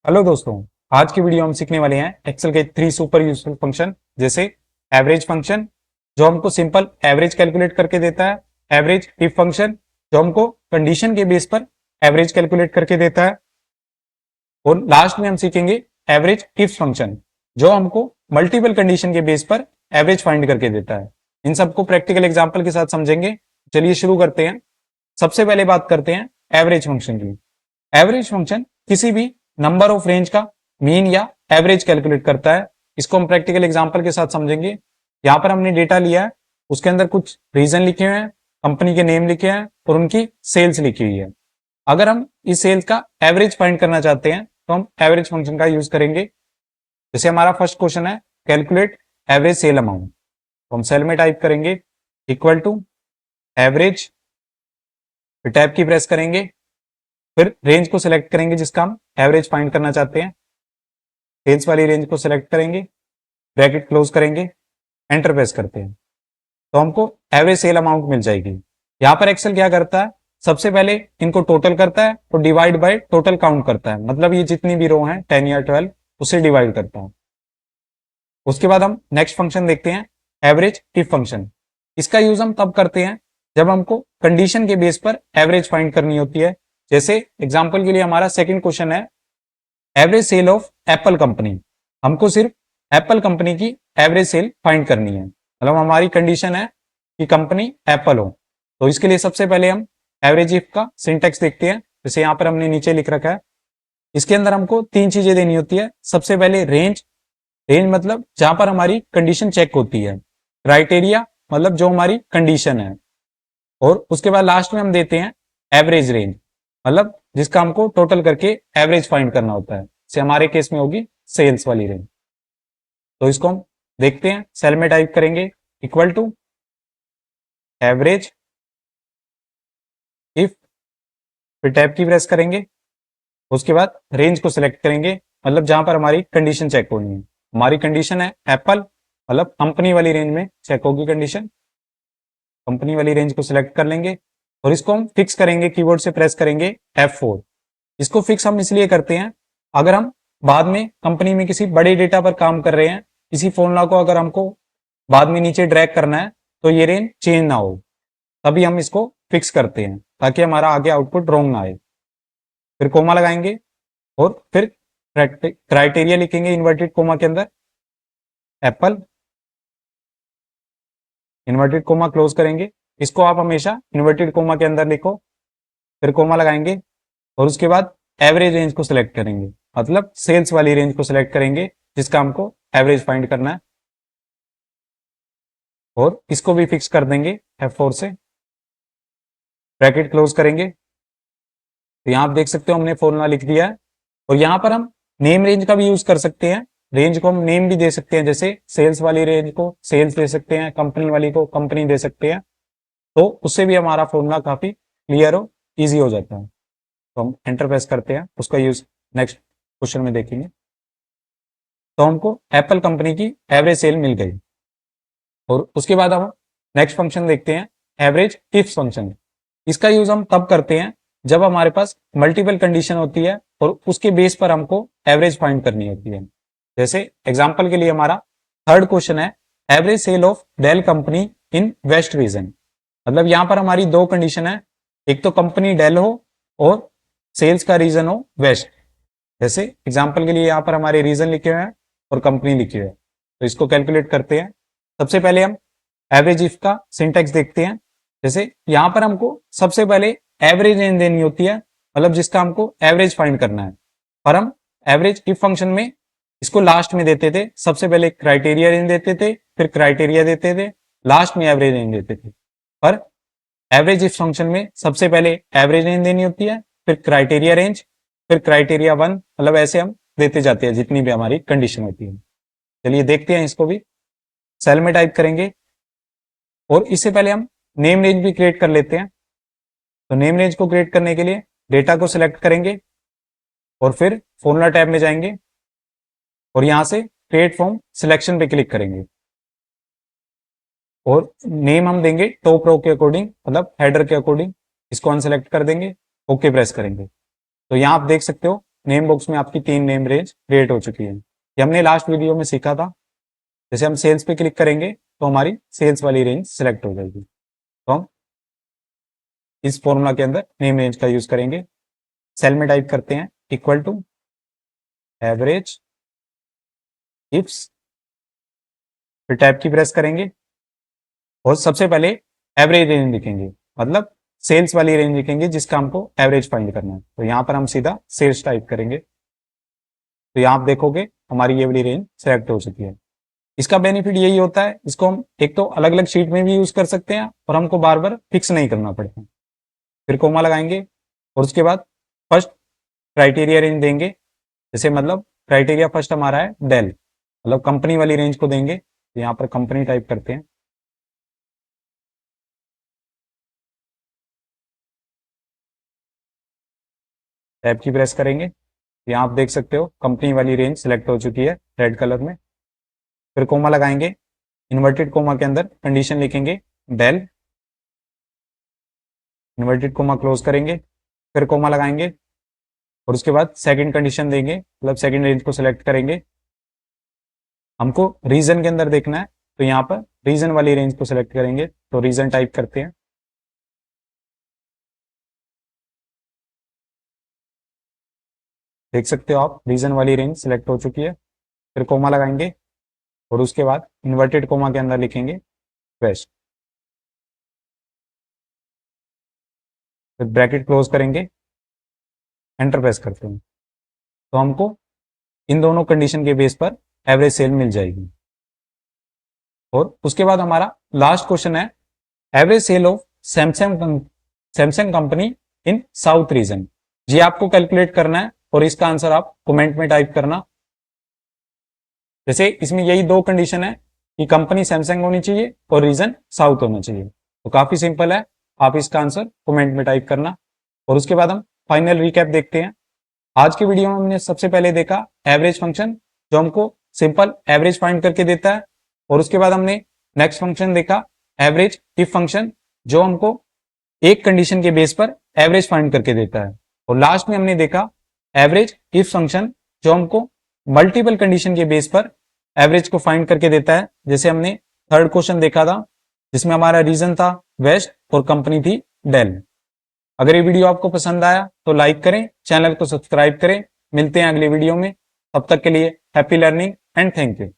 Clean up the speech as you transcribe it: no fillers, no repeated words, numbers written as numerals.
Hello दोस्तों। आज की वीडियो हम सीखने वाले हैं एक्सेल के 3 सुपर यूजफुल फंक्शन, जैसे एवरेज फंक्शन जो हमको सिंपल एवरेज कैलकुलेट करके देता है, एवरेज इफ फंक्शन जो हमको कंडीशन के बेस पर एवरेज कैलकुलेट करके देता है, और लास्ट में हम सीखेंगे एवरेज इफ फंक्शन जो हमको मल्टीपल कंडीशन के बेस पर एवरेज फाइंड करके देता है। इन सबको प्रैक्टिकल एग्जाम्पल के साथ समझेंगे। चलिए शुरू करते हैं। सबसे पहले बात करते हैं एवरेज फंक्शन की। एवरेज फंक्शन किसी भी नंबर ऑफ रेंज का मीन या एवरेज कैलकुलेट करता है। इसको हम प्रैक्टिकल एग्जांपल के साथ समझेंगे। यहां पर हमने डेटा लिया है, उसके अंदर कुछ रीजन लिखे हुए हैं, कंपनी के नेम लिखे हैं और उनकी सेल्स लिखी हुई है। अगर हम इस सेल्स का एवरेज फाइंड करना चाहते हैं तो हम एवरेज फंक्शन का यूज करेंगे। जैसे हमारा फर्स्ट क्वेश्चन है कैलकुलेट एवरेज सेल अमाउंट, तो हम सेल में टाइप करेंगे इक्वल टू एवरेज, फिर टैब की प्रेस करेंगे, फिर रेंज को सिलेक्ट करेंगे जिसका हम एवरेज फाइंड करना चाहते हैं। सेल्स वाली रेंज को सिलेक्ट करेंगे, ब्रैकेट क्लोज करेंगे, एंटर प्रेस करते हैं तो हमको एवरेज सेल अमाउंट मिल जाएगी। यहां पर एक्सेल क्या करता है, सबसे पहले इनको टोटल करता है और डिवाइड बाय टोटल काउंट करता है, मतलब ये जितनी भी रो हैं 10 या 12 उसे डिवाइड करता है। उसके बाद हम नेक्स्ट फंक्शन देखते हैं एवरेज इफ फंक्शन। इसका यूज हम तब करते हैं जब हमको कंडीशन के बेस पर एवरेज फाइंड करनी होती है। जैसे एग्जांपल के लिए हमारा सेकंड क्वेश्चन है average sale of Apple company. हमको सिर्फ एप्पल कंपनी की एवरेज सेल फाइंड करनी है, मतलब हमारी कंडीशन है कि कंपनी एप्पल हो। तो इसके लिए सबसे पहले हम एवरेज इफ का सिंटेक्स देखते हैं। जैसे यहाँ पर हमने नीचे लिख रखा है, इसके अंदर हमको 3 चीजें देनी होती है। सबसे पहले रेंज, रेंज मतलब जहां पर हमारी कंडीशन चेक होती है। क्राइटेरिया मतलब जो हमारी कंडीशन है, और उसके बाद लास्ट में हम देते हैं एवरेज रेंज, मतलब जिसका हमको टोटल करके एवरेज फाइंड करना होता है। से हमारे केस में होगी सेल्स वाली रेंज। तो इसको हम देखते हैं, सेल में टाइप करेंगे इक्वल टू एवरेज इफ, फिर टैब की प्रेस करेंगे, उसके बाद रेंज को सिलेक्ट करेंगे, मतलब जहां पर हमारी कंडीशन चेक होनी है। हमारी कंडीशन है एप्पल, मतलब कंपनी वाली रेंज में चेक होगी कंडीशन। कंपनी वाली रेंज को सिलेक्ट कर लेंगे और इसको हम फिक्स करेंगे, कीबोर्ड से प्रेस करेंगे F4। इसको फिक्स हम इसलिए करते हैं, अगर हम बाद में कंपनी में किसी बड़े डेटा पर काम कर रहे हैं, इसी फॉर्मूला को अगर हमको बाद में नीचे ड्रैग करना है तो ये रेंज चेंज ना हो, तभी हम इसको फिक्स करते हैं ताकि हमारा आगे आउटपुट रॉन्ग ना आए। फिर कोमा लगाएंगे और फिर क्राइटेरिया लिखेंगे इन्वर्टेड कोमा के अंदर, एप्पल, इन्वर्टेड कोमा क्लोज करेंगे। इसको आप हमेशा इन्वर्टेड कोमा के अंदर लिखो, फिर कोमा लगाएंगे और उसके बाद एवरेज रेंज को सिलेक्ट करेंगे, मतलब सेल्स वाली रेंज को सिलेक्ट करेंगे जिसका हमको एवरेज फाइंड करना है, और इसको भी फिक्स कर देंगे F4 से, ब्रैकेट क्लोज करेंगे। तो यहां आप देख सकते हो हमने फॉर्मूला लिख दिया है। और यहां पर हम नेम रेंज का भी यूज कर सकते हैं, रेंज को हम नेम भी दे सकते हैं, जैसे सेल्स वाली रेंज को सेल्स दे सकते हैं, कंपनी वाली को कंपनी दे सकते हैं। तो उससे भी हमारा फॉर्मूला काफी क्लियर हो, इजी हो जाता है। तो हम एंटर प्रेस करते हैं, उसका यूज नेक्स्ट क्वेश्चन में देखेंगे। तो हमको एप्पल कंपनी की एवरेज सेल मिल गई, और उसके बाद हम नेक्स्ट फंक्शन देखते हैं एवरेज इफ फंक्शन। इसका यूज हम तब करते हैं जब हमारे पास मल्टीपल कंडीशन होती है और उसके बेस पर हमको एवरेज फाइंड करनी होती है। जैसे एग्जांपल के लिए हमारा थर्ड क्वेश्चन है average sale of Dell company in west region. मतलब यहां पर हमारी दो कंडीशन है, एक तो कंपनी डेल हो और सेल्स का रीजन हो वेस्ट। जैसे एग्जांपल के लिए यहां पर हमारे रीजन लिखे हुए हैं और कंपनी लिखी हुई है, तो इसको कैलकुलेट करते हैं। सबसे पहले हम एवरेज इफ का सिंटेक्स देखते हैं। जैसे यहां पर हमको सबसे पहले एवरेज रेंज देनी होती है, मतलब जिसका हमको एवरेज फाइंड करना है, पर हम एवरेज इफ फंक्शन में इसको लास्ट में देते थे। सबसे पहले क्राइटेरिया रेंज देते थे, फिर क्राइटेरिया देते थे, लास्ट में एवरेज रेंज देते थे। पर एवरेज इफ फंक्शन में सबसे पहले एवरेज रेंज देनी होती है, फिर क्राइटेरिया रेंज, फिर क्राइटेरिया 1, मतलब ऐसे हम देते जाते हैं जितनी भी हमारी कंडीशन होती है। चलिए देखते हैं इसको भी। सेल में टाइप करेंगे और इससे पहले हम नेम रेंज भी क्रिएट कर लेते हैं। तो नेम रेंज को क्रिएट करने के लिए डेटा को सिलेक्ट करेंगे और फिर फॉर्मूला टैब में जाएंगे और यहां से क्रिएट फ्रॉम सिलेक्शन पे क्लिक करेंगे, और नेम हम देंगे टॉप रो के अकॉर्डिंग, मतलब हेडर के अकॉर्डिंग। इसको अनसेलेक्ट कर देंगे, ओके प्रेस करेंगे। तो यहां आप देख सकते हो नेम बॉक्स में आपकी 3 नेम रेंज क्रिएट हो चुकी है। ये हमने लास्ट वीडियो में सीखा था। जैसे हम सेल्स पे क्लिक करेंगे तो हमारी सेल्स वाली रेंज सेलेक्ट हो जाएगी। तो हम इस फॉर्मूला के अंदर नेम रेंज का यूज करेंगे। सेल में टाइप करते हैं इक्वल टू एवरेज इफ्स, फिर टैब की प्रेस करेंगे और सबसे पहले एवरेज रेंज लिखेंगे, मतलब सेल्स वाली रेंज लिखेंगे जिसका हमको एवरेज फाइंड करना है। तो यहाँ पर हम सीधा सेल्स टाइप करेंगे। तो यहाँ आप देखोगे हमारी ये वाली रेंज सेलेक्ट हो चुकी है। इसका बेनिफिट यही होता है, इसको हम एक तो अलग अलग शीट में भी यूज कर सकते हैं और हमको बार बार फिक्स नहीं करना पड़ता। फिर कोमा लगाएंगे और उसके बाद फर्स्ट क्राइटेरिया रेंज देंगे। जैसे मतलब क्राइटेरिया फर्स्ट हमारा है डेल, मतलब कंपनी वाली रेंज को देंगे। यहाँ पर कंपनी टाइप करते हैं। टैब की प्रेस करेंगे, यहाँ आप देख सकते हो कंपनी वाली रेंज सेलेक्ट हो चुकी है रेड कलर में। फिर कोमा लगाएंगे, इन्वर्टेड कोमा के अंदर कंडीशन लिखेंगे डेल, इन्वर्टेड कोमा क्लोज करेंगे, फिर कोमा लगाएंगे और उसके बाद सेकंड कंडीशन देंगे, मतलब सेकंड रेंज को सिलेक्ट करेंगे। हमको रीजन के अंदर देखना है तो यहाँ पर रीजन वाली रेंज को सिलेक्ट करेंगे। तो रीजन टाइप करते हैं। देख सकते हो आप रीजन वाली रेंज सिलेक्ट हो चुकी है। फिर कोमा लगाएंगे और उसके बाद इन्वर्टेड कोमा के अंदर लिखेंगे वेस्ट, फिर ब्रैकेट क्लोज करेंगे, एंटर प्रेस करते हैं। तो हमको इन दोनों कंडीशन के बेस पर एवरेज सेल मिल जाएगी। और उसके बाद हमारा लास्ट क्वेश्चन है average sale of Samsung company in south region. ये आपको कैलकुलेट करना है और इसका आंसर आप कमेंट में टाइप करना। जैसे इसमें यही दो कंडीशन है कि कंपनी सैमसंग होनी चाहिए और रीजन साउथ होना चाहिए। तो काफी सिंपल है, आप इसका आंसर कमेंट में टाइप करना। और उसके बाद हम फाइनल रिकैप देखते हैं। आज की वीडियो में हमने सबसे पहले देखा एवरेज फंक्शन, जो हमको सिंपल एवरेज फाइंड करके देता है। और उसके बाद हमने नेक्स्ट फंक्शन देखा एवरेज इफ फंक्शन, जो हमको एक कंडीशन के बेस पर एवरेज फाइंड करके देता है। और लास्ट में हमने देखा एवरेज इफ फंक्शन, जो हमको मल्टीपल कंडीशन के बेस पर एवरेज को फाइंड करके देता है। जैसे हमने थर्ड क्वेश्चन देखा था जिसमें हमारा रीजन था वेस्ट और कंपनी थी डेल। अगर ये वीडियो आपको पसंद आया तो लाइक करें, चैनल को सब्सक्राइब करें। मिलते हैं अगले वीडियो में, तब तक के लिए happy learning and thank you.